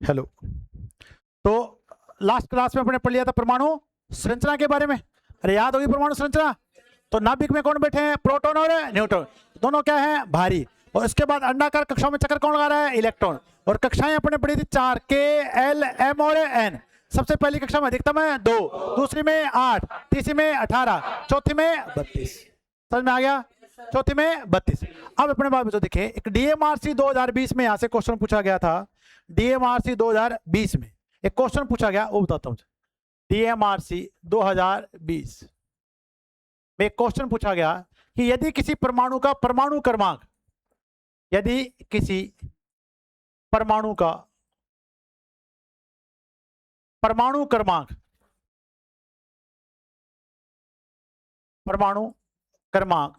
Hello. तो last class में अपने पढ़ लिया था परमाणु संरचना के बारे में। अरे याद होगी परमाणु संरचना। तो नाभिक में कौन बैठे हैं? प्रोटॉन और न्यूट्रॉन, दोनों क्या है? भारी। और इसके बाद अंडाकार कक्षाओं में चक्कर कौन लगा रहा है? इलेक्ट्रॉन। और कक्षाएं अपने पढ़ी थी 4, के, एल, एम और एन। सबसे पहली कक्षा में अधिकतम है 2, दूसरी में 8, तीसरी में 18, चौथी में 32। समझ में आ गया? चौथी में 32। अब अपने बात में देखिए, एक डीएमआरसी 2020 में यहां से क्वेश्चन पूछा गया था। डीएमआरसी 2020 में एक क्वेश्चन पूछा गया, वो बताता हूं। डीएमआरसी 2020 में एक क्वेश्चन पूछा गया कि यदि किसी परमाणु का परमाणु क्रमांक, यदि किसी परमाणु का परमाणु क्रमांक, परमाणु क्रमांक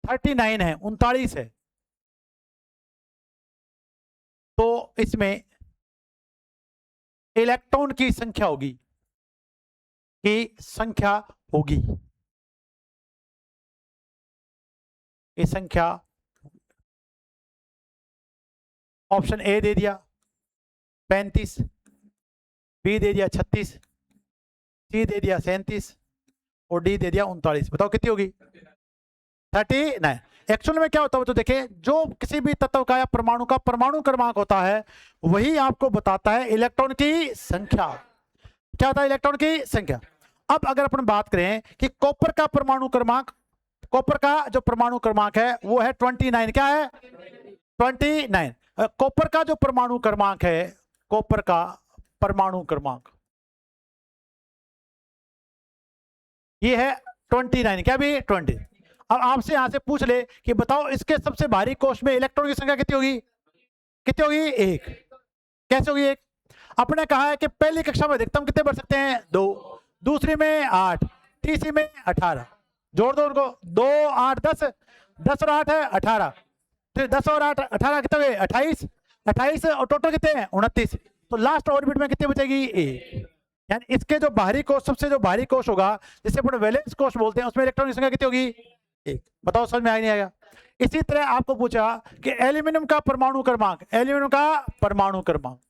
39 है, 39 है, तो इसमें इलेक्ट्रॉन की संख्या होगी, ये संख्या ऑप्शन ए दे दिया 35, बी दे दिया 36, सी दे दिया 37 और डी दे दिया 39। बताओ कितनी होगी? 39। एक्चुअल में क्या होता है तो देखिए, जो किसी भी तत्व का या परमाणु का परमाणु क्रमांक होता है वही आपको बताता है इलेक्ट्रॉन की संख्या। क्या होता है? इलेक्ट्रॉन की संख्या। अब अगर अपन बात करें कि कॉपर का परमाणु क्रमांक, कॉपर का जो परमाणु क्रमांक है वो है 29। क्या है? 29। कॉपर का जो परमाणु क्रमांक है, कॉपर का परमाणु क्रमांक ये है 29। क्या भी? 20। अब आपसे यहां से पूछ ले कि बताओ इसके सबसे भारी कोष में इलेक्ट्रॉन की संख्या कितनी होगी? कितनी होगी? 1। कैसे होगी 1? आपने कहा है कि पहली कक्षा में अधिकतम कितने बढ़ सकते हैं? 2, दूसरी में 8, तीसरी में 18। जोड़ दो उनको, 2, 8, 10, 10 और 8 है 18, फिर 10 और 8 18 कितने हुए? 28, 28 और टोटल कितने हैं? 29। तो लास्ट ऑर्बिट में कितनी बचेगी? 1। यानी इसके जो बाहरी कोष, सबसे जो बाहरी कोष होगा जिसे अपन वैलेंस कोष बोलते हैं, उसमें इलेक्ट्रॉन की संख्या कितनी होगी? 1। बताओ समझ में आया नहीं आएगा? इसी तरह आपको पूछा कि एल्यूमिनियम का परमाणु क्रमांक, एल्यूमिनियम का परमाणु क्रमांक,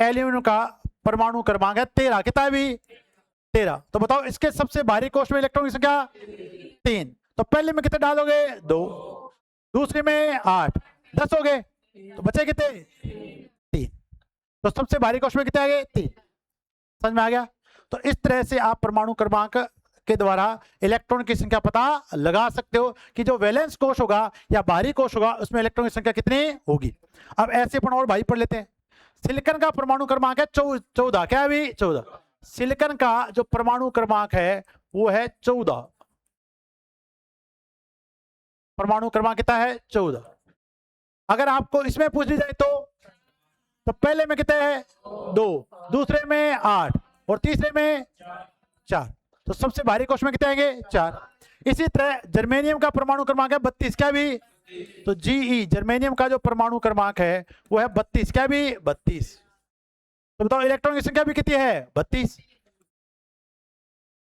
एल्यूमिनियम का परमाणु क्रमांक है 13। कितना है भी? 13। तो बताओ इसके सबसे भारी कोष में इलेक्ट्रॉन की संख्या 3। तो पहले में कितने डालोगे? 2, दूसरे में 8, 10 हो गए, तो बचे कितने? 3। तो सबसे भारी कोष में कितने आ गए? 3। समझ में आ गया? तो इस तरह से आप परमाणु क्रमांक के द्वारा इलेक्ट्रॉन की संख्या पता लगा सकते हो कि जो वैलेंस कोष होगा या बाहरी कोष होगा उसमें इलेक्ट्रॉन की संख्या कितनी होगी। अब ऐसे अपन और भाई पढ़ लेते हैं। सिलिकॉन का परमाणु क्रमांक है 14। क्या है भी? 14। सिलिकॉन का जो परमाणु क्रमांक है वो है 14। परमाणु क्रमांक कितना है? 14। अगर आपको इसमें पूछ ली जाए तो पहले में कितने है? 2, दूसरे में 8 और तीसरे में 4। तो सबसे भारी कोष में कितने आएंगे? 4। इसी तरह जर्मेनियम का परमाणु क्रमांक है 32। क्या भी? तो जीई, जर्मेनियम का जो परमाणु क्रमांक है वो है 32। क्या भी? 32। तो बताओ इलेक्ट्रॉन की संख्या भी कितनी है? 32।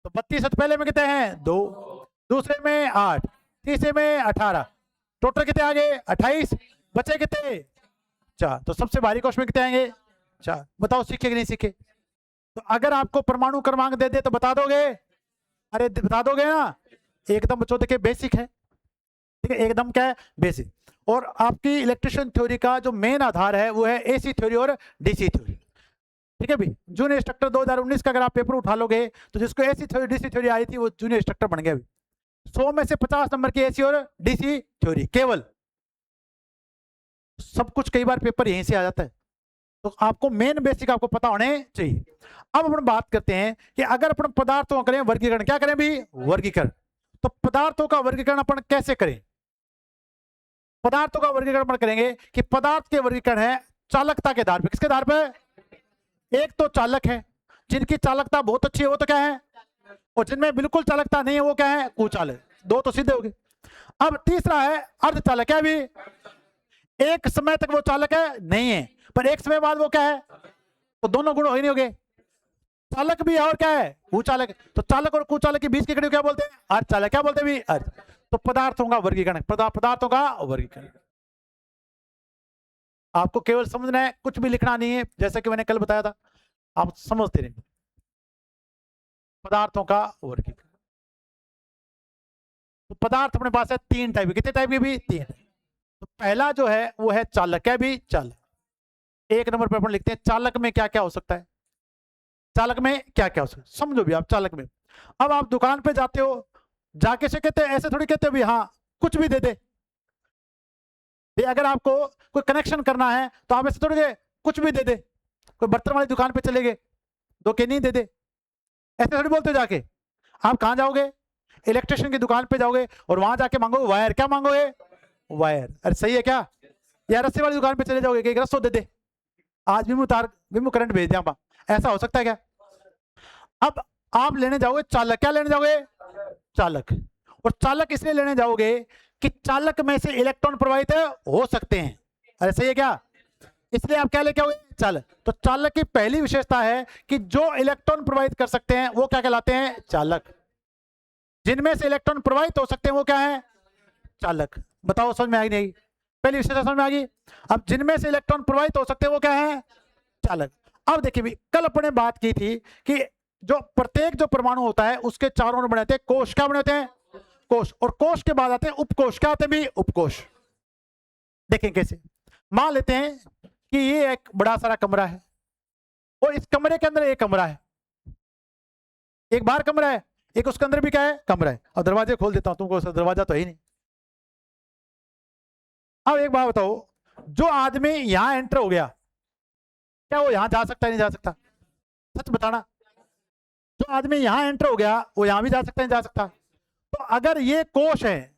तो 32 तो पहले में कितने हैं? 2, दूसरे में 8, तीसरे में 18, टोटल कितने आ गए? 28। बचे कितने? 4। तो सबसे भारी कोष में कितने आएंगे? 4। बताओ सीखे कि नहीं सीखे? तो अगर आपको परमाणु क्रमांक दे दे तो बता दोगे? अरे बता दोगे ना? एकदम बच्चों देखिए बेसिक है, ठीक है, एकदम क्या है? बेसिक। और आपकी इलेक्ट्रिशियन थ्योरी का जो मेन आधार है वो है एसी थ्योरी और डीसी थ्योरी। ठीक है भी? जूनियर इंस्ट्रक्टर 2019 का अगर आप पेपर उठा लोगे तो जिसको एसी थ्योरी डीसी थ्योरी आई थी वो जूनियर इंस्ट्रक्टर बन गया। 100 में से 50 नंबर की एसी और डीसी थ्योरी केवल। सब कुछ कई बार पेपर यहीं से आ जाता है, तो आपको मेन बेसिक आपको पता होने चाहिए। अब अपन बात करते हैं कि अगर अपन पदार्थों का करें वर्गीकरण, क्या करें भी? वर्गीकरण। तो पदार्थों का वर्गीकरण अपन कैसे करें? पदार्थों का वर्गीकरण अपन करेंगे कि पदार्थ के वर्गीकरण है चालकता के आधार पर। किसके आधार पर? एक तो चालक है, जिनकी चालकता बहुत अच्छी है वो तो क्या है? और जिनमें बिल्कुल चालकता नहीं है वो क्या है? कुचालक। 2 तो सीधे हो गए। अब तीसरा है अर्धचालक। क्या भी? एक समय तक वो चालक है नहीं है, पर एक समय बाद वो क्या है? तो दोनों गुण हो ही नहीं हो गए, चालक भी है और क्या है? कुचालक। तो चालक और कुचालक के बीच की कड़ी को क्या बोलते हैं? अर्धचालक। क्या बोलते हैं भी? अर्ध। तो पदार्थों का वर्गीकरण, पदार्थों का वर्गीकरण। आपको केवल समझना है, कुछ भी लिखना नहीं है, जैसा कि मैंने कल बताया था, आप समझते रहिए। पदार्थों का वर्गीकरण। तो पदार्थ अपने पास है 3 टाइप के। कितने टाइप के भी? 3। तो पहला जो है वो है चालक। क्या भी? चालक। 1 नंबर पर अपन लिखते हैं चालक में क्या क्या हो सकता है। चालक में क्या क्या हो सकता है, समझो भी आप। चालक में अब आप दुकान पे जाते हो, जाके से कहते हैं, ऐसे थोड़ी कहते हो भी हाँ कुछ भी दे दे। अगर आपको कोई कनेक्शन करना है तो आप ऐसे थोड़ी गए कुछ भी दे दे। कोई बर्तन वाली दुकान पे चले गए, 2 केनी दे दे, ऐसे थोड़ी बोलते हो जाके। आप कहाँ जाओगे? इलेक्ट्रिशियन की दुकान पे जाओगे और वहां जाके मांगोगे वायर। क्या मांगोगे? वायर। अरे सही है क्या? या रस्सी वाली दुकान पे चले जाओगे कि एक रस्सो दे दे, आज भी भी करंट भेज दिया। ऐसा हो सकता है क्या? अब आप लेने जाओगे चालक। क्या लेने जाओगे? चालक। और चालक इसलिए लेने जाओगे कि चालक में से इलेक्ट्रॉन प्रवाहित हो सकते हैं। अरे सही है क्या? इसलिए आप क्या लेके आओगे? चालक। तो चालक की पहली विशेषता है कि जो इलेक्ट्रॉन प्रवाहित कर सकते हैं वो क्या कहलाते हैं? चालक। जिनमें से इलेक्ट्रॉन प्रवाहित हो सकते हैं वो क्या है? चालक। बताओ समझ में आ गई नहीं? पहली विशेषता समझ में आ गई। अब जिनमें से इलेक्ट्रॉन प्रवाहित हो सकते हैं वो क्या है? चालक। अब देखिए भी, कल अपने बात की थी कि जो प्रत्येक जो परमाणु होता है उसके चारों बने होते हैं कोश। क्या बने होते हैं? कोश। और कोश के बाद आते हैं उपकोश। क्या आते हैं भी? उपकोश। देखें कैसे। मान लेते हैं कि ये एक बड़ा सारा कमरा है और इस कमरे के अंदर एक कमरा है, एक बाहर कमरा है, एक उसके अंदर भी क्या है? कमरा है। और दरवाजे खोल देता हूं, तुमको दरवाजा तो है ही नहीं। अब एक बात बताओ, जो आदमी यहां एंटर हो गया, क्या वो यहां जा सकता है? नहीं जा सकता? सच बताना। जो आदमी यहां एंटर हो गया वो यहां भी जा सकता है? नहीं जा सकता? तो अगर ये कोश है,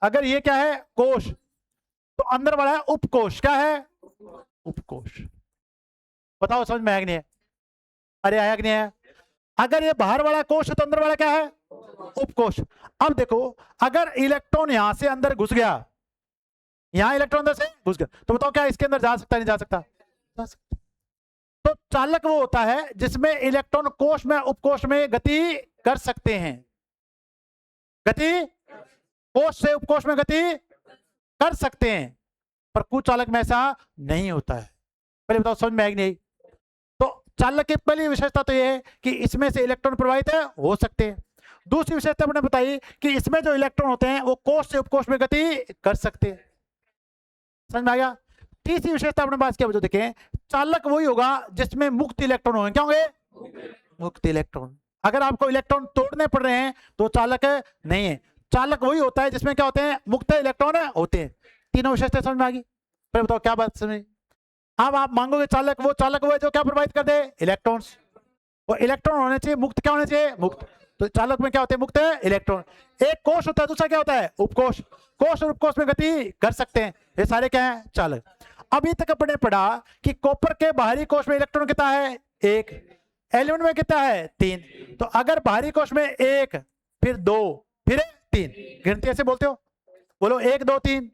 अगर ये क्या है? कोश, तो अंदर वाला है उपकोश। क्या है? उपकोश। बताओ समझ में आया कि नहीं है? अरे आया कि नहीं आया? अगर ये बाहर वाला कोश है तो अंदर वाला क्या है? उपकोश। अब देखो, अगर इलेक्ट्रॉन यहां से अंदर घुस गया, यहां इलेक्ट्रॉन अंदर से घुस गया, तो बताओ क्या इसके अंदर जा सकता है? नहीं जा सकता? जा सकता। तो चालक वो होता है जिसमें इलेक्ट्रॉन कोश में उपकोश में गति कर सकते हैं। गति कोश से उपकोश में गति कर सकते हैं, पर कुछ चालक में ऐसा नहीं होता है। पहले बताओ समझ में आएगी नहीं? तो चालक की पहली विशेषता तो ये है कि इसमें से इलेक्ट्रॉन प्रवाहित हो सकते हैं। दूसरी विशेषता मैंने बताई कि इसमें जो इलेक्ट्रॉन होते हैं वो कोश से उपकोश में गति कर सकते हैं। समझ में आ गया? तीसरी विशेषता अपने पास क्या बच्चों देखें, चालक वही होगा जिसमें मुक्त इलेक्ट्रॉन होंगे। क्या होंगे? मुक्त इलेक्ट्रॉन। अगर आपको इलेक्ट्रॉन तोड़ने पड़ रहे हैं तो चालक नहीं है। चालक वही होता है जिसमें क्या होते हैं? मुक्त इलेक्ट्रॉन होते हैं। तीनों विशेषता समझ में आ गई? फिर बताओ क्या बात समझ? अब आप मांगोगे चालक वो है जो क्या प्रभावित कर दे? इलेक्ट्रॉन्स। और इलेक्ट्रॉन होने चाहिए मुक्त। क्या होने चाहिए? मुक्त। तो चालक में क्या होते हैं? मुक्त इलेक्ट्रॉन। एक कोश होता है, दूसरा क्या होता है? उपकोश। कोश और उपकोश में गति कर सकते हैं। ये सारे क्या है? चालक। अभी तक अपने पढ़ा कि कॉपर के बाहरी कोश में इलेक्ट्रॉन कितना है? 1। एल्यूमिनियम में कितना है? 3। तो अगर बाहरी कोश में 1, फिर 2, फिर 3, गिनती ऐसे बोलते हो? बोलो 1 2 3,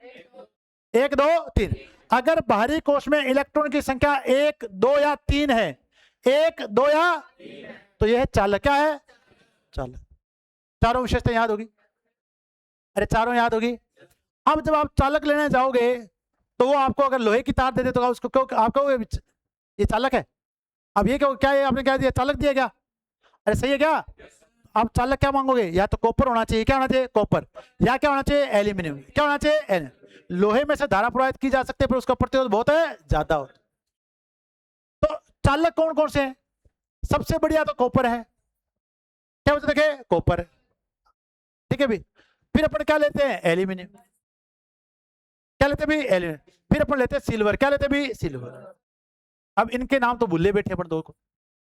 1 2 3। अगर बाहरी कोश में इलेक्ट्रॉन की संख्या 1 2 या 3 है, 1 2 या, तो यह है चालक। क्या है? चालक। चारों विशेषता याद होगी? अरे चारों याद होगी। अब जब आप चालक लेने जाओगे तो वो आपको अगर लोहे की तार दे दे तो उसको क्यों आप कहोगे ये चालक है? अब ये क्या है? आपने क्या दिया? चालक दिया क्या? अरे सही है क्या? आप चालक क्या मांगोगे? या तो कॉपर होना चाहिए। क्या होना चाहिए? कॉपर। या क्या होना चाहिए? एल्यूमिनियम। क्या होना चाहिए? एल्यूमिनियम। लोहे में से धारा प्रवाहित की जा सकती है पर उसका प्रतिरोध बहुत है ज्यादा होता है। तो चालक कौन कौन से हैं? सबसे बढ़िया तो कॉपर है। क्या बोलते देखे? कॉपर। ठीक है भी। फिर अपन क्या लेते हैं? एल्यूमिनियम। क्या लेते भी? एल्यूमिनियम। फिर अपन लेते हैं सिल्वर। क्या लेते भी? सिल्वर। अब इनके नाम तो भूले बैठे अपन दो को।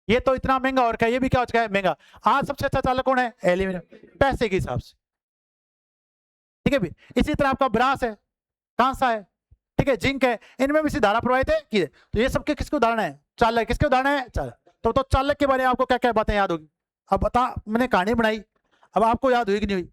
ये तो इतना महंगा और क्या, ये भी क्या हो चुका है? महंगा। आज सबसे अच्छा चालक कौन है? एल्यूमिनियम, पैसे के हिसाब से। ठीक है भी। इसी तरह आपका ब्रास है, कांसा है, ठीक है, जिंक है, इनमें भी सी धारा प्रवाहित है की है। तो ये सबके किसके उदाहरण है? चालक। किसके उदाहरण है? चालक। तो चालक के बारे में आपको क्या क्या बातें याद होगी? अब बता, मैंने कहानी बनाई, अब आपको याद हुई कि नहीं हुई?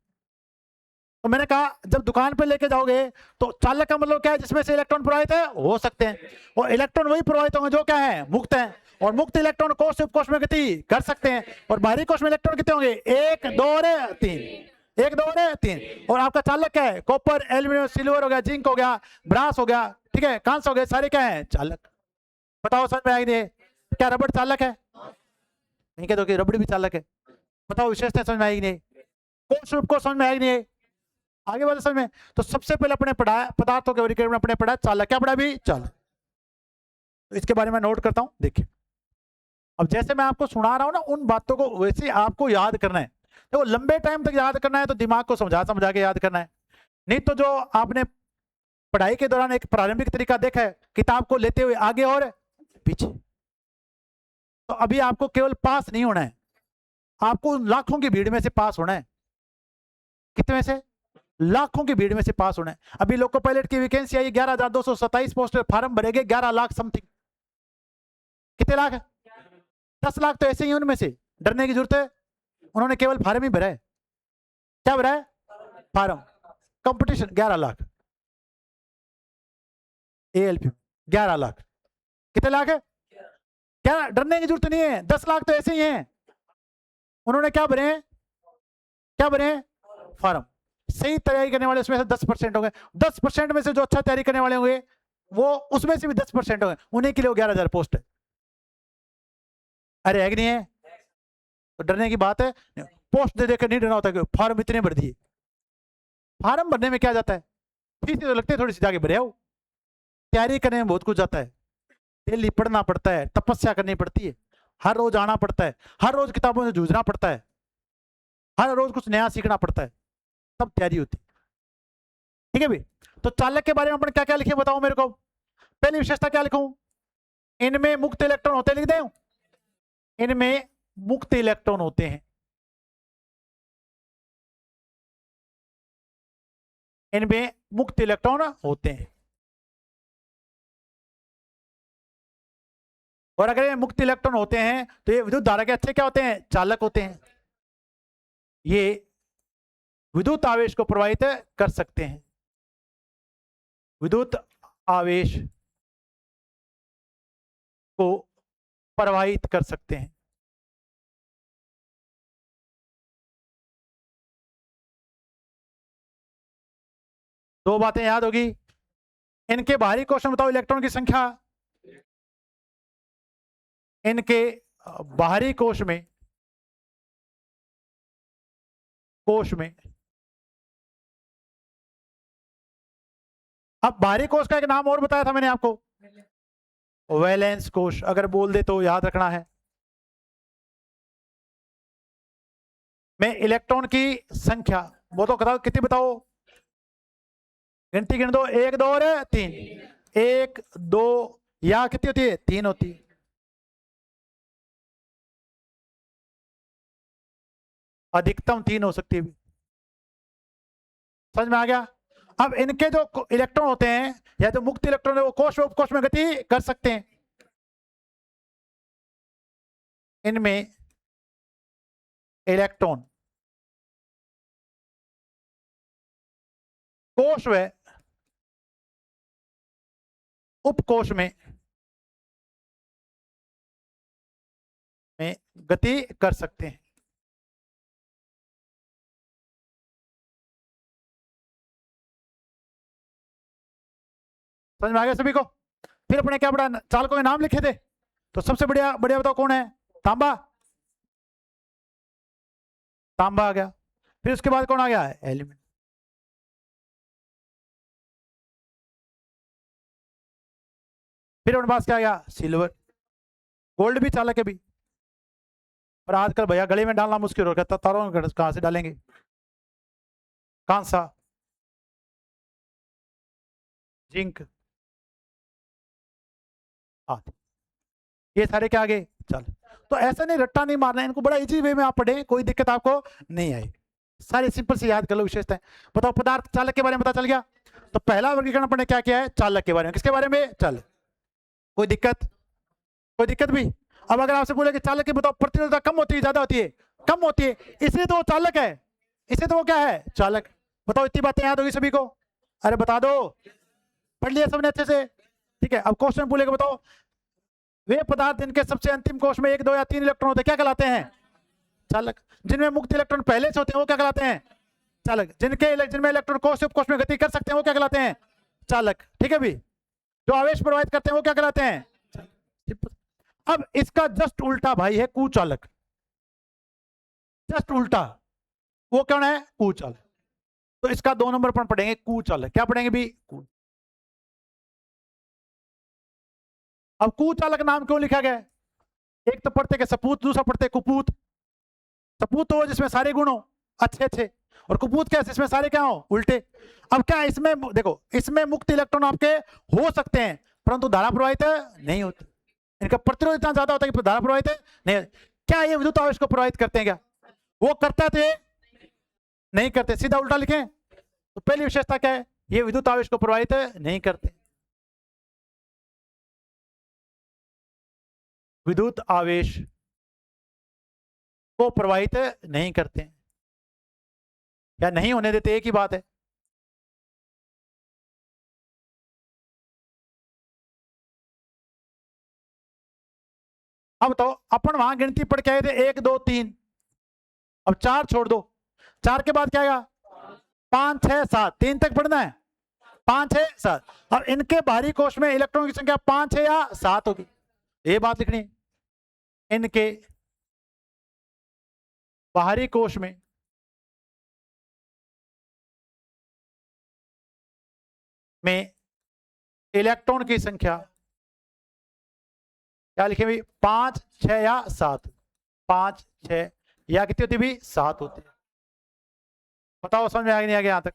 तो मैंने कहा जब दुकान पे लेके जाओगे तो चालक का मतलब क्या है? जिसमें से इलेक्ट्रॉन प्रवाहित है हो सकते हैं, और इलेक्ट्रॉन वही प्रवाहित होंगे जो क्या है? मुक्त है। और मुक्त इलेक्ट्रॉन कोश से उपकोश में गति कर सकते हैं। और बाहरी कोश में इलेक्ट्रॉन कितने होंगे? 1 2 और 3। एक दो और 3, और आपका चालक क्या है? कॉपर, एल्यूमिनियम, सिल्वर हो गया, जिंक हो गया, ब्रास हो गया, ठीक है, कांस्य हो गया, सारे क्या है? चालक। बताओ समझ में आएगी? क्या रबड़ चालक है? नहीं कहते कि रबड़ भी चालक है। बताओ विशेषता समझ में आएगी नहीं? कोष रूप को समझ में आएगी नहीं? आगे वाले समझ में। तो सबसे पहले अपने पढ़ा पदार्थों के वर्गीकरण में अपने पढ़ा चालक। क्या पढ़ा भी? चालक। तो इसके बारे में नोट करता हूं, देखिए। अब जैसे मैं आपको सुना रहा हूं ना, उन बातों को वैसे ही आपको याद करना है। देखो लंबे टाइम तक याद करना है तो दिमाग को समझा समझा के याद करना है, नहीं तो जो आपने पढ़ाई के दौरान एक प्रारंभिक तरीका देखा है, किताब को लेते हुए आगे और पीछे, तो अभी आपको केवल पास नहीं होना है, आपको लाखों की भीड़ में से पास होना है। कितने में से? लाखों की भीड़ में से पास होना है। अभी लोको पायलट की वैकेंसी आई 11,227 पोस्ट, फार्म भरेंगे 11 लाख समथिंग। कितने लाख है? 10 लाख तो ऐसे ही उनमें से, डरने की जरूरत है? उन्होंने केवल फार्म ही भरा है। क्या भरा है? Form. Competition 11 lakh, ALP 11 lakh. कितने लाख है? क्या डरने की जरूरत नहीं है, 10 लाख तो ऐसे ही हैं। उन्होंने क्या भरे हैं? क्या भरे हैं? फार्म। सही तैयारी करने वाले उसमें से 10% हो गए। 10% में से जो अच्छा तैयारी करने वाले होंगे वो उसमें से भी 10% हो गए, उन्हीं के लिए 11,000 पोस्ट है। अरे है कि नहीं है? तो डरने की बात है? पोस्ट दे देकर नहीं डरना होता कि फॉर्म इतने भर दिए। फार्म भरने में क्या जाता है? फीस तो लगती है थोड़ी सी, जाके भरे आओ। तैयारी करने में बहुत कुछ जाता है, डेली पढ़ना पड़ता है, तपस्या करनी पड़ती है, हर रोज आना पड़ता है, हर रोज किताबों से जूझना पड़ता है, हर रोज कुछ नया सीखना पड़ता है, तब तैयारी होती है। ठीक है भाई? तो चालक के बारे में अपन क्या क्या लिखे बताओ मेरे को। पहली विशेषता क्या लिखूं? इनमें मुक्त इलेक्ट्रॉन होते हैं, लिख दें? इनमें मुक्त इलेक्ट्रॉन होते हैं। इनमें मुक्त इलेक्ट्रॉन होते हैं। और अगर ये मुक्त इलेक्ट्रॉन होते हैं तो ये विद्युत धारा के अच्छे क्या होते हैं? चालक होते हैं। ये विद्युत आवेश को प्रवाहित कर सकते हैं। विद्युत आवेश को प्रवाहित कर सकते हैं। दो बातें याद होगी। इनके बाहरी कोश में बताओ इलेक्ट्रॉन की संख्या। इनके बाहरी कोश में अब बाहरी कोश का एक नाम और बताया था मैंने आपको, वैलेंस कोश। अगर बोल दे तो याद रखना है। मैं इलेक्ट्रॉन की संख्या वो तो बताओ कितनी, बताओ गिनती गिन दो, 1 2 और 3। 1 2 या कितनी होती है? 3 होती है। अधिकतम 3 हो सकती है। समझ में आ गया? अब इनके जो इलेक्ट्रॉन होते हैं या जो मुक्त इलेक्ट्रॉन है वो कोश उपकोश में गति कर सकते हैं। इनमें इलेक्ट्रॉन कोश व उपकोश में गति कर सकते हैं। समझ में आ गया सभी को? फिर अपने क्या बड़ा चालकों के नाम लिखे थे, तो सबसे बढ़िया बढ़िया बताओ कौन है? तांबा। तांबा आ गया। फिर उसके बाद कौन आ गया? एलिमेंट। फिर अपने पास क्या आ गया? सिल्वर। गोल्ड भी चालक है भी, पर आजकल भैया गले में डालना मुश्किल हो गया, तारों में कहां से डालेंगे? कांसा, जिंक, ये सारे क्या आगे? चल। तो ऐसा नहीं रट्टा नहीं मारना, इनको बड़ा इजी वे में आप पढ़े, कोई दिक्कत आपको नहीं आई। सारे सिंपल से याद कर लो विशेषताएं। बताओ पदार्थ चालक के बारे में पता चल गया। तो पहला वर्गीकरण अपने क्या किया है? चालक के बारे में। किसके बारे में? चालक। कोई दिक्कत? कोई दिक्कत भी? अब अगर आपसे बोले कि चालक की बताओ प्रतिरोधकता कम होती है ज्यादा होती है? कम होती है, इसलिए तो वो चालक है, इसलिए तो वो क्या है? चालक। बताओ इतनी बातें याद होगी सभी को? अरे बता दो, पढ़ लिया सबने अच्छे से? ठीक है। अब क्वेश्चन बोलेगा बताओ वे पदार्थ जिनके सबसे अंतिम कोश में 1 2 या 3 इलेक्ट्रॉन होते हैं क्या कहलाते हैं? चालक। जिनमें मुक्त इलेक्ट्रॉन पहले से होते हैं वो क्या कहलाते हैं? चालक। जिनमें इलेक्ट्रॉन कोश से उपकोश में गति कर सकते हैं वो क्या कहलाते हैं? चालक। ठीक है भी, जो आवेश प्रवाहित करते हैं वो क्या कहलाते हैं? अब इसका जस्ट उल्टा भाई है कुचालक, जस्ट उल्टा। वो कौन है? कुचालक। तो इसका 2 नंबर पर पढ़ेंगे कुचालक। क्या पढ़ेंगे भी? अब कुचालक नाम क्यों लिखा गया? एक तो पढ़ते के सपूत, दूसरा पढ़ते कुपूत। सपूत हो जिसमें सारे गुण हो अच्छे अच्छे, और कुपूत क्या? इसमें सारे क्या हो? उल्टे। अब क्या इसमें देखो, इसमें मुक्त इलेक्ट्रॉन आपके हो सकते हैं परंतु धारा प्रवाहित नहीं होती। इनका प्रतिरोध इतना ज्यादा होता है कि धारा प्रवाहित नहीं। क्या ये विद्युत आवेश को प्रभावित करते हैं क्या? वो करता थे नहीं करते। सीधा उल्टा लिखें तो पहली विशेषता क्या है? ये विद्युत आवेश को प्रभावित नहीं करते। विद्युत आवेश को प्रभावित नहीं करते या नहीं होने देते, एक ही बात है। अब तो अपन वहां गिनती पढ़ के आए थे 1 2 3, अब 4 छोड़ दो। 4 के बाद क्या आएगा? 5 6 7, 3 तक पढ़ना है। 5 6 7। अब इनके बाहरी कोश में इलेक्ट्रॉन की संख्या 5 6 या 7 होगी, ये बात लिखनी है। इनके बाहरी कोश में इलेक्ट्रॉन की संख्या क्या लिखे भाई? 5 6 या 7। 5 6 या कितनी होती भी? 7 होती है। बताओ समझ में आ गया नहीं आ गया यहां तक?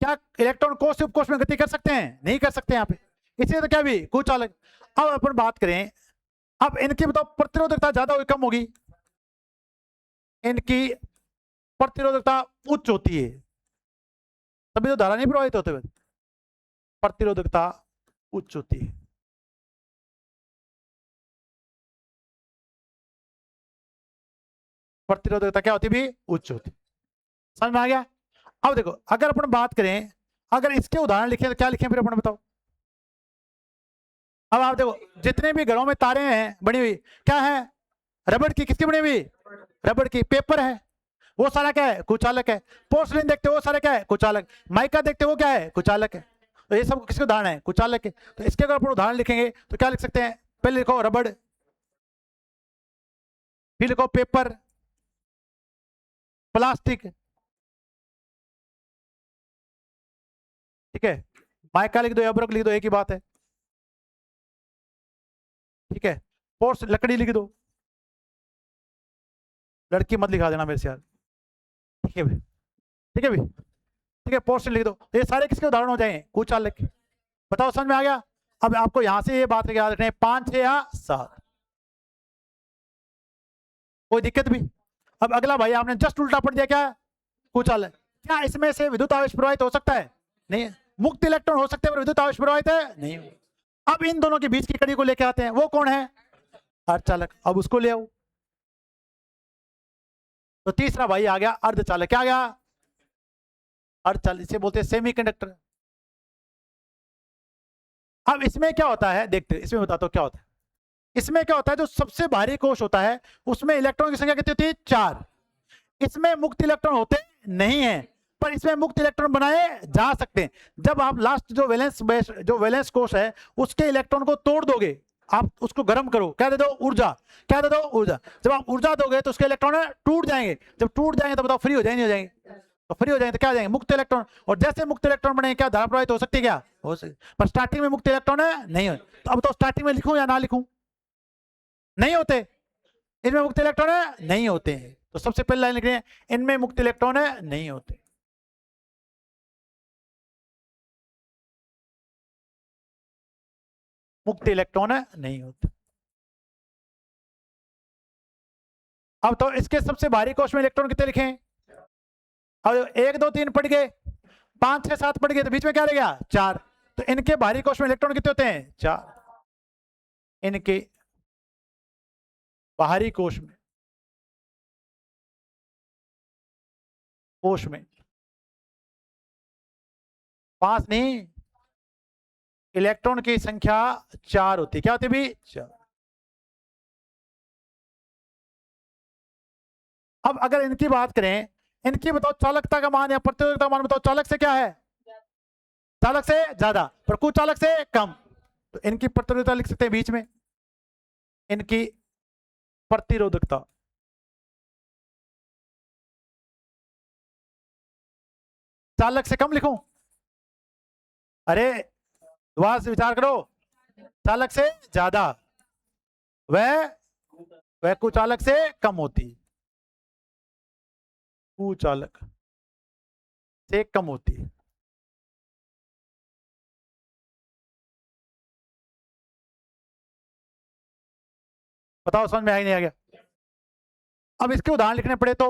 क्या इलेक्ट्रॉन कोश से उपकोश में गति कर सकते हैं? नहीं कर सकते यहाँ पे, इसलिए तो क्या भी कुचालक। अब अपन बात करें, अब इनकी बताओ प्रतिरोधकता ज्यादा होगी कम होगी? इनकी प्रतिरोधकता उच्च होती है, तभी तो धारा नहीं प्रवाहित होते हुए। प्रतिरोधकता उच्च होती है। प्रतिरोधकता क्या होती भी? उच्च होती। समझ में आ गया? अब देखो, अगर अपन बात करें, अगर इसके उदाहरण लिखें तो क्या लिखें फिर अपन बताओ? अब आप देखो, जितने भी घरों में तारे हैं बनी हुई, क्या है? रबड़ की। किसकी बनी हुई? रबड़ की। पेपर है, वो सारा क्या है? कुचालक है। पोर्सलिन देखते हो वो सारा क्या है? कुचालक। माइका देखते हो वो क्या है? कुचालक है। तो ये सब किसके उदाहरण है? कुचालक के। तो इसके अगर अपन उदाहरण लिखेंगे तो क्या लिख सकते हैं? पहले लिखो रबड़, फिर लिखो पेपर, प्लास्टिक, ठीक है। माइका लिख दो या अब्रक लिख दो, एक ही बात है, ठीक है। पोर्स लकड़ी लिख दो, लड़की मत लिखा देना मेरे से यार, ठीक है भाई, ठीक है भाई, ठीक है। पोर्स लिख दो। तो ये सारे किसके उदाहरण हो जाएंगे? कुचालक के। बताओ समझ में आ गया? अब आपको यहां से ये बात याद रखनी है, 5 6 या 7, कोई दिक्कत भी? अब अगला भाई आपने जस्ट उल्टा पढ़ दिया, क्या? कुचालक। क्या इसमें से विद्युत आवेश प्रवाहित हो सकता है? नहीं। मुक्त इलेक्ट्रॉन हो सकते हैं पर विद्युत आवेश प्रवाहित है नहीं। अब इन दोनों के बीच की कड़ी को लेके आते हैं, वो कौन है? अर्धचालक। अब उसको ले आओ। तो तीसरा भाई आ गया अर्धचालक। क्या आ गया? अर्धचालक, इसे बोलते हैं सेमीकंडक्टर। अब इसमें क्या होता है देखते, इसमें बताता हूं क्या होता है। इसमें क्या होता है, जो सबसे भारी कोश होता है उसमें इलेक्ट्रॉन की संख्या कितनी होती है? 4। इसमें मुक्त इलेक्ट्रॉन होते नहीं है, पर इसमें मुक्त इलेक्ट्रॉन बनाए जा सकते हैं। जब आप लास्ट जो वैलेंस कोश है उसके इलेक्ट्रॉन को तोड़ दोगे, आप उसको गर्म करो, क्या दे दो? ऊर्जा। क्या दे दो? ऊर्जा। जब आप ऊर्जा दोगे तो उसके इलेक्ट्रॉन टूट जाएंगे। जब टूट जाएंगे तो बताओ फ्री हो जाएंगे, नहीं हो जाएंगे? तो फ्री हो जाएंगे तो क्या हो जाएंगे? मुक्त इलेक्ट्रॉन। और जैसे मुक्त इलेक्ट्रॉन बने, क्या धारा प्रवाहित हो सकती है? क्या हो सकती? पर स्टार्टिंग में मुक्त इलेक्ट्रॉन नहीं हो। तो अब तो स्टार्टिंग में लिखूं या ना लिखूं? नहीं होते। इनमें मुक्त इलेक्ट्रॉन नहीं होते हैं। तो सबसे पहले लाइन लिख रहे हैं, इनमें मुक्त इलेक्ट्रॉन नहीं होते। मुक्त इलेक्ट्रॉन नहीं होते। अब तो इसके सबसे भारी कोश में इलेक्ट्रॉन कितने लिखे? अब 1 2 3 पढ़ गए, 5 6 7 पढ़ गए, तो बीच में क्या रह गया? 4। तो इनके भारी कोश में इलेक्ट्रॉन कितने होते हैं? 4। इनके बाहरी कोश में 5 नहीं, इलेक्ट्रॉन की संख्या 4 होती है। क्या होती है भी? 4। अब अगर इनकी बात करें, इनकी बताओ चालकता का मान या प्रतिरोधकता का मान बताओ, चालक से क्या है, चालक से ज्यादा पर कुचालक से कम, तो इनकी प्रतिरोधकता लिख सकते हैं बीच में, इनकी प्रतिरोधकता चालक से कम लिखूं, अरे दोबारा से विचार करो, चालक से ज्यादा, वह कुचालक से कम होती, कुचालक से कम होती है। बताओ समझ में आ नहीं आ गया? अब इसके उदाहरण लिखने पड़े तो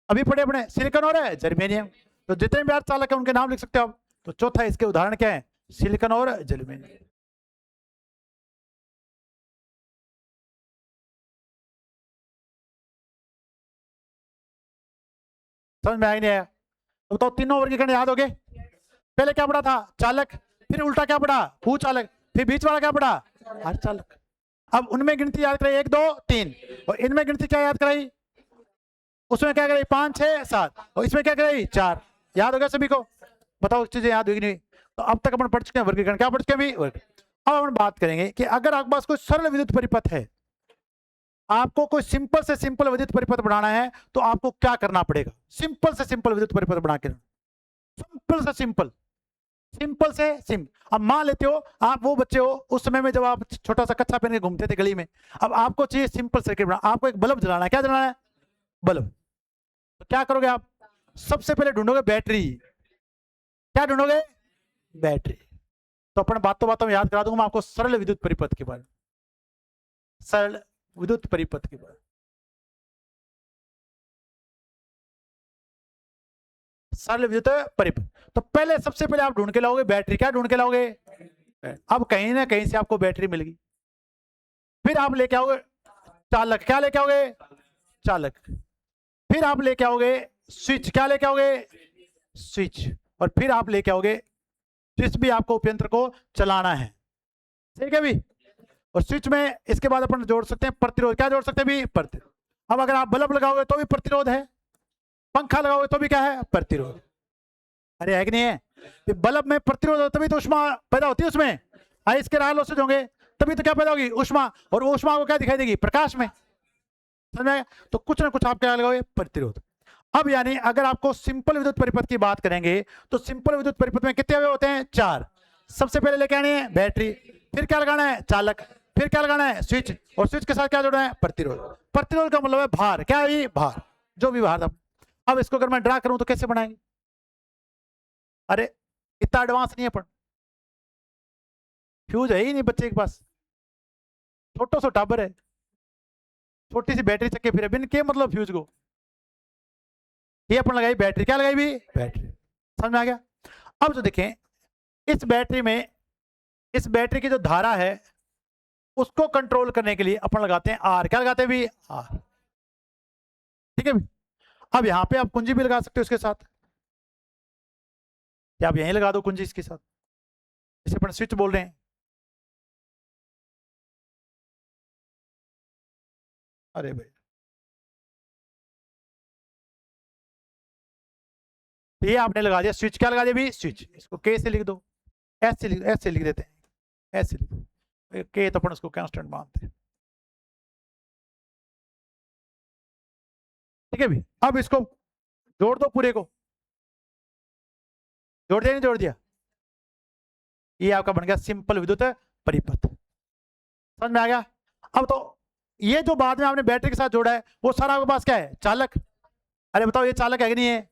अभी पढ़े अपने सिलिकॉन और जर्मेनियम, तो जितने भी चालक है उनके नाम लिख सकते हो आप। तो चौथा इसके उदाहरण क्या है, सिलिकॉन और जर्मेनियम। समझ में आ ही नहीं आया? तो बताओ तीनों वर्गीकरण याद हो गए? पहले क्या पढ़ा था, चालक, फिर उल्टा क्या पढ़ा, भूचालक, फिर बीच वाला क्या पढ़ा, अर्धचालक। अब उनमें गिनती याद कराई 1 2 3, और इनमें गिनती क्या याद कराई, उसमें क्या कराई 5 6 7, और इसमें क्या कराई 4। याद हो गया सभी को? बताओ चीजें याद हुई नहीं? तो अब तक अपन पढ़ चुके हैं वर्गीकरण, क्या पढ़ चुके हैं अभी? अब अपन बात करेंगे कि अगर आपके पास कोई सरल विद्युत परिपथ है, आपको कोई सिंपल से सिंपल विद्युत परिपथ बनाना है, तो आपको क्या करना पड़ेगा? सिंपल से सिंपल विद्युत परिपथ बना के, सिंपल से सिंपल, सिंपल से सिंपल। अब मान लेते हो आप वो बच्चे हो उस समय में जब आप छोटा सा कच्चा पहन के घूमते थे गली में, अब आपको चाहिए सिंपल सर्किट बना, आपको एक बल्ब जलाना है, क्या जलाना है, बल्ब। तो क्या करोगे आप, सबसे पहले ढूंढोगे बैटरी, क्या ढूंढोगे, बैटरी। तो अपन बातों बातों में याद करा दूंगा मैं आपको सरल विद्युत परिपथ के बारे में, सरल विद्युत परिपथ के बारे में। सरल विद्युत परिपथ, तो पहले सबसे पहले आप ढूंढ के लाओगे बैटरी, क्या ढूंढ के लाओगे, अब कहीं ना कहीं से आपको बैटरी मिल गई, फिर आप लेके आओगे चालक, क्या लेके आओगे, चालक, फिर आप लेके आओगे स्विच, क्या लेके आओगे, स्विच, और फिर आप लेके आओगे स्विच भी आपको उपयंत्र को चलाना है, ठीक है भी। और स्विच में इसके बाद अपन जोड़ सकते हैं प्रतिरोध, क्या जोड़ सकते हैं भी, प्रतिरोध। अब अगर आप बल्ब लगाओगे तो भी प्रतिरोध है, पंखा लगाओगे तो भी क्या है, प्रतिरोध। अरे है कि नहीं है? बल्ब में प्रतिरोध हो तभी तो ऊष्मा पैदा होती है उसमें, आइस के राल से होंगे तभी तो क्या पैदा होगी, ऊष्मा, और वो ऊष्मा को क्या दिखाई देगी, प्रकाश में। समझ में? तो कुछ ना कुछ आप क्या लगाओगे, प्रतिरोध। अब यानी अगर आपको सिंपल विद्युत परिपथ की बात करेंगे तो सिंपल विद्युत परिपथ में कितने अवयव होते हैं, 4। सबसे पहले लेके आनी है बैटरी, फिर क्या लगाना है, चालक, फिर क्या लगाना है, स्विच, और स्विच के साथ क्या जोड़ना है, प्रतिरोध। प्रतिरोध का मतलब है भार, क्या है, भार, जो भी भार था। अब इसको अगर मैं ड्रा करूं तो कैसे बनाएंगे, अरे इतना एडवांस नहीं है, पर फ्यूज है ही नहीं बच्चे के पास, छोटो सा टाबर है, छोटी सी बैटरी चक्के फिर बिन के मतलब फ्यूज को, ये अपन लगाई बैटरी, क्या लगाई भी, बैटरी। समझ में आ गया? अब जो देखें इस बैटरी में, इस बैटरी की जो धारा है उसको कंट्रोल करने के लिए अपन लगाते हैं आर, क्या लगाते हैं भी, आर, ठीक है भी। अब यहां पे आप कुंजी भी लगा सकते हो इसके साथ, या आप यहीं लगा दो कुंजी इसके साथ, इसे अपन स्विच बोल रहे हैं। अरे भाई ये आपने लगा दिया स्विच, क्या लगा दिया भी, स्विच। इसको के से लिख दो, एस से लिख, एस से लिख देते हैं, एस से लिख दो, के तो अपन उसको कांस्टेंट मानते हैं, ठीक है भी। अब इसको जोड़ दो पूरे को, जोड़ दिया नहीं जोड़ दिया, ये आपका बन गया सिंपल विद्युत परिपथ। समझ में आ गया? अब तो ये जो बाद में आपने बैटरी के साथ जोड़ा है वो सारा आपके पास क्या है, चालक। अरे बताओ ये चालक है कि नहीं है,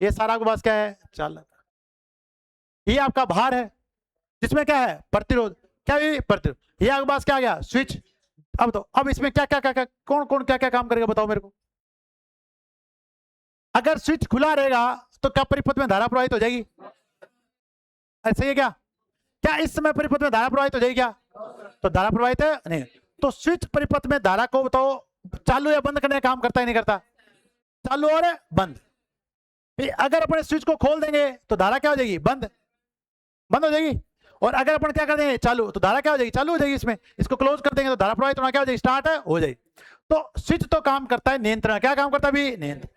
ये सारा आपके पास क्या है, चालक। ये आपका भार है जिसमें क्या है, प्रतिरोध, क्या है प्रतिरोध। ये आपके पास क्या आ गया, स्विच। अब तो अब इसमें क्या क्या क्या क्या, कौन कौन क्या क्या काम करेगा बताओ मेरे को। अगर स्विच खुला रहेगा तो क्या परिपथ में धारा प्रवाहित हो जाएगी, ऐसे ही क्या, क्या इस समय परिपथ में धारा प्रवाहित हो जाएगी क्या, तो धारा प्रवाहित है नहीं। तो स्विच परिपथ में धारा को बताओ चालू या बंद करने का काम करता है नहीं करता, चालू और बंद। अगर अपने स्विच को खोल देंगे तो धारा क्या हो जाएगी, बंद, बंद हो जाएगी। और अगर अपन क्या कर देंगे चालू, तो धारा क्या हो जाएगी, चालू हो जाएगी। इसमें इसको क्लोज कर देंगे तो धारा प्रवाहित होना क्या हो जाएगी, स्टार्ट हो जाएगी। तो स्विच तो काम करता है नियंत्रण, क्या काम करता है अभी? नियंत्रण।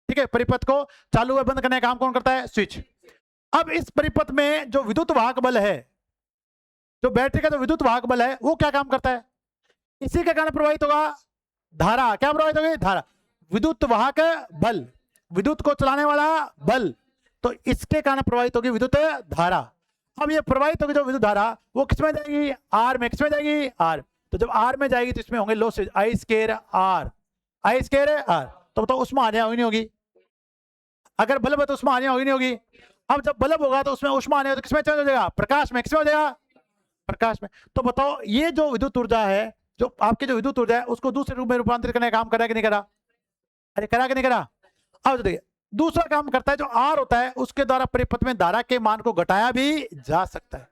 ठीक है, परिपथ को चालू व बंद करने का काम कौन करता है? स्विच। अब इस परिपथ में जो विद्युत वाहक बल है, जो बैटरी का जो विद्युत वाहक बल है, वो क्या काम करता है? इसी के कारण प्रवाहित होगा धारा। क्या प्रवाहित होगी? धारा। विद्युत वाहक बल, विद्युत को चलाने वाला बल, तो इसके कारण प्रवाहित होगी विद्युत धारा। अब ये प्रवाहित होगी जो विद्युत धारा, वो किसमें जाएगी? आर में। किसमें जाएगी? आर। तो जब आर में जाएगी तो इसमें होंगे losses, I square R, I square R. तो बताओ उसमें हानि होगी नहीं होगी? अगर बल्ब है तो उसमें हानि होगी नहीं होगी? अब जब बल्ब होगा तो उसमें उष्मा आने, तो किसमें चेंज हो जाएगा? प्रकाश में। किसमें हो जाएगा? प्रकाश में। तो बताओ ये जो विद्युत ऊर्जा है, जो आपकी जो विद्युत ऊर्जा है, उसको दूसरे रूप में रूपांतरित करने का काम करा कि नहीं करा? अरे करा कि नहीं करा? अब देखिए दूसरा काम करता है, जो आर होता है उसके द्वारा परिपथ में धारा के मान को घटाया भी जा सकता है।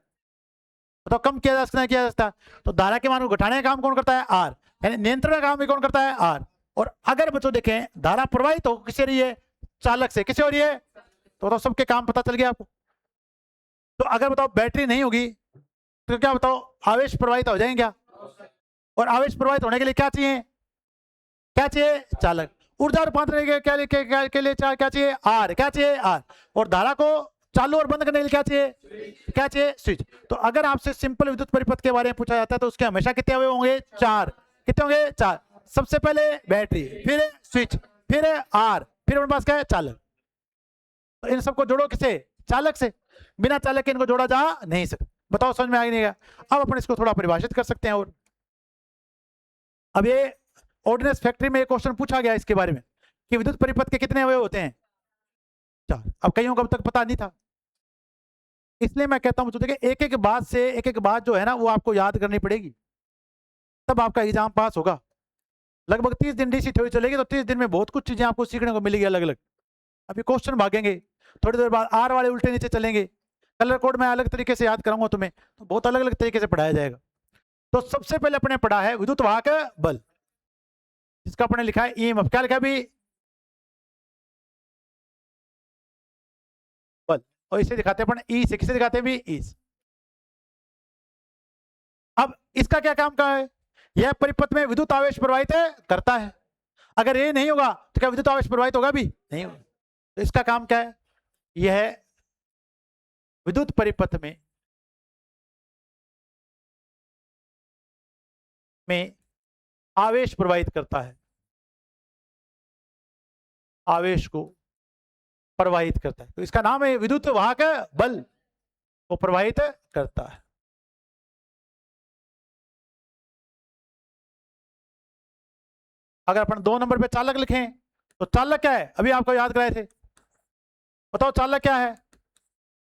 बताओ कम किया जा सकता है, किया जा सकता है? तो धारा के मान को घटाने का काम कौन करता है? आर। यानी नियंत्रण का काम भी कौन करता है? आर। और अगर बच्चों देखें धारा प्रवाहित हो किससे रही है? चालक से। किससे हो रही है? तो बताओ सबके काम पता चल गया आपको। तो अगर बताओ बैटरी नहीं होगी तो क्या बताओ आवेश प्रवाहित हो जाएंगे क्या? और आवेश प्रवाहित होने के लिए क्या चाहिए? क्या चाहिए? चालक। ऊर्जा रूपांतरण के लिए क्या चाहिए? आर। क्या चाहिए? आर। और धारा को चालू और बंद करने के लिए क्या चाहिए? क्या चाहिए? स्विच। तो अगर आपसे सिंपल विद्युत परिपथ के बारे में पूछा जाता है तो उसके हमेशा कितने अवयव होंगे? चार। कितने होंगे? चार। सबसे पहले बैटरी, फिर स्विच, फिर आर, फिर हमारे पास क्या है? चालक। तो इन सबको जोड़ो किसे? चालक से। बिना चालक के इनको जोड़ा जा नहीं सकता। बताओ समझ में आ नहीं गया? अब अपन इसको थोड़ा परिभाषित कर सकते हैं। और अब ये ऑर्डिनेंस फैक्ट्री में एक क्वेश्चन पूछा गया इसके बारे में कि विद्युत परिपथ के कितने अवयव होते हैं? चार। अब कईयों को अब तक पता नहीं था, इसलिए मैं कहता हूं देखिए एक एक बात से एक एक बात जो है ना वो आपको याद करनी पड़ेगी, तब आपका एग्जाम पास होगा। लगभग 30 दिन डीसी थ्योरी चलेगी तो 30 दिन में बहुत कुछ चीजें आपको सीखने को मिलेगी अलग अलग। अभी क्वेश्चन भागेंगे, थोड़ी देर बाद आर वाले उल्टे नीचे चलेंगे, कलर कोड में अलग तरीके से याद कराऊंगा तुम्हें, तो बहुत अलग अलग तरीके से पढ़ाया जाएगा। तो सबसे पहले अपने पढ़ा है विद्युत वाहक बल, जिसका अपने लिखा है ईएमएफ। क्या लिखा है अभी? बल। और इसे दिखाते हैं अपन ई से। किसे दिखाते हैं भी? ई से। अब इसका क्या काम का है? यह परिपथ में विद्युत आवेश प्रवाहित करता है। अगर ये नहीं होगा तो क्या विद्युत आवेश प्रवाहित होगा? भी नहीं होगा। तो इसका काम क्या है? यह विद्युत परिपथ में आवेश प्रवाहित करता है, आवेश को प्रवाहित करता है। तो इसका नाम है विद्युत वाहक बल, को प्रवाहित करता है। अगर अपन 2 नंबर पे चालक लिखें तो चालक क्या है? अभी आपको याद कराए थे, बताओ चालक क्या है?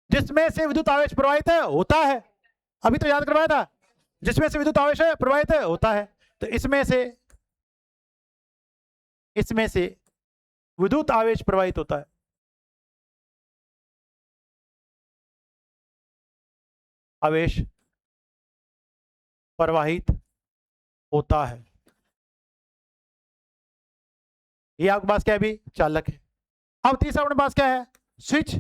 जिसमें से विद्युत आवेश प्रवाहित होता है। अभी तो याद करवाया था, जिसमें से विद्युत आवेश प्रवाहित होता है। तो इसमें से विद्युत आवेश प्रवाहित होता है। आवेश प्रवाहित होता है। ये आपके पास क्या है? अभी चालक है। अब तीसरा अपने पास क्या है? स्विच,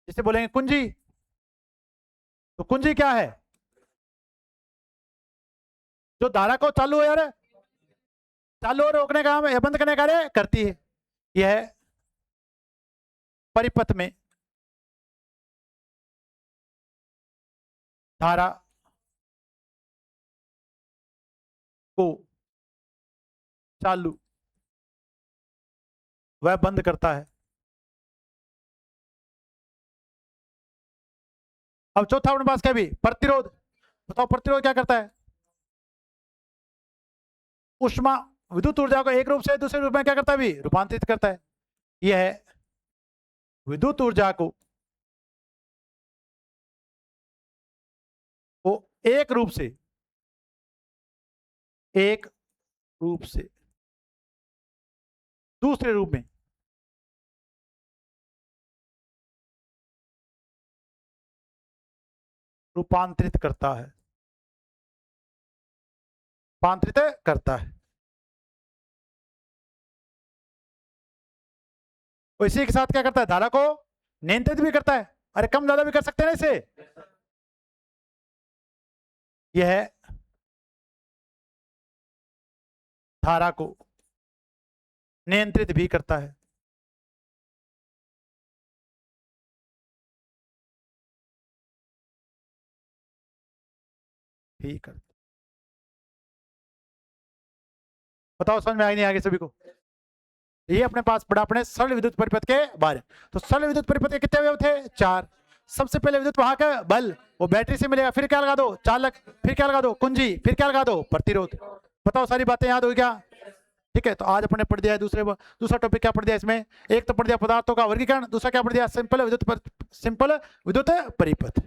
जिसे बोलेंगे कुंजी। तो कुंजी क्या है? जो धारा को चालू है चालू और रोकने का काम या बंद करने का कार्य करती है। यह परिपथ में धारा को चालू वह बंद करता है। अब चौथा अपने पास क्या भी? प्रतिरोध। बताओ प्रतिरोध क्या करता है? उष्मा, विद्युत ऊर्जा को एक रूप से दूसरे रूप में क्या करता है? भी रूपांतरित करता है। यह विद्युत ऊर्जा को एक रूप से दूसरे रूप में रूपांतरित करता है, रूपांतरित करता है। और इसी के साथ क्या करता है? धारा को नियंत्रित भी करता है। अरे कम ज्यादा भी कर सकते हैं ना इसे। यह धारा को नियंत्रित भी करता है। ठीक है, बताओ समझ में आई नहीं आगे सभी को? ये अपने पास पड़ा अपने सरल विद्युत परिपथ के बारे। तो सरल विद्युत परिपथ के कितने अवयव थे? 4। सबसे पहले विद्युत वाहक बल, वो बैटरी से मिलेगा, फिर क्या लगा दो? चालक, फिर क्या लगा दो? कुंजी, फिर क्या लगा दो? प्रतिरोध। बताओ सारी बातें याद हो क्या? ठीक है, तो आज अपने पढ़ दिया है दूसरा टॉपिक क्या पढ़ दिया इसमें? एक तो पढ़ दिया पदार्थों का वर्गीकरण, दूसरा क्या पढ़ दिया? सिंपल विद्युत परिपथ।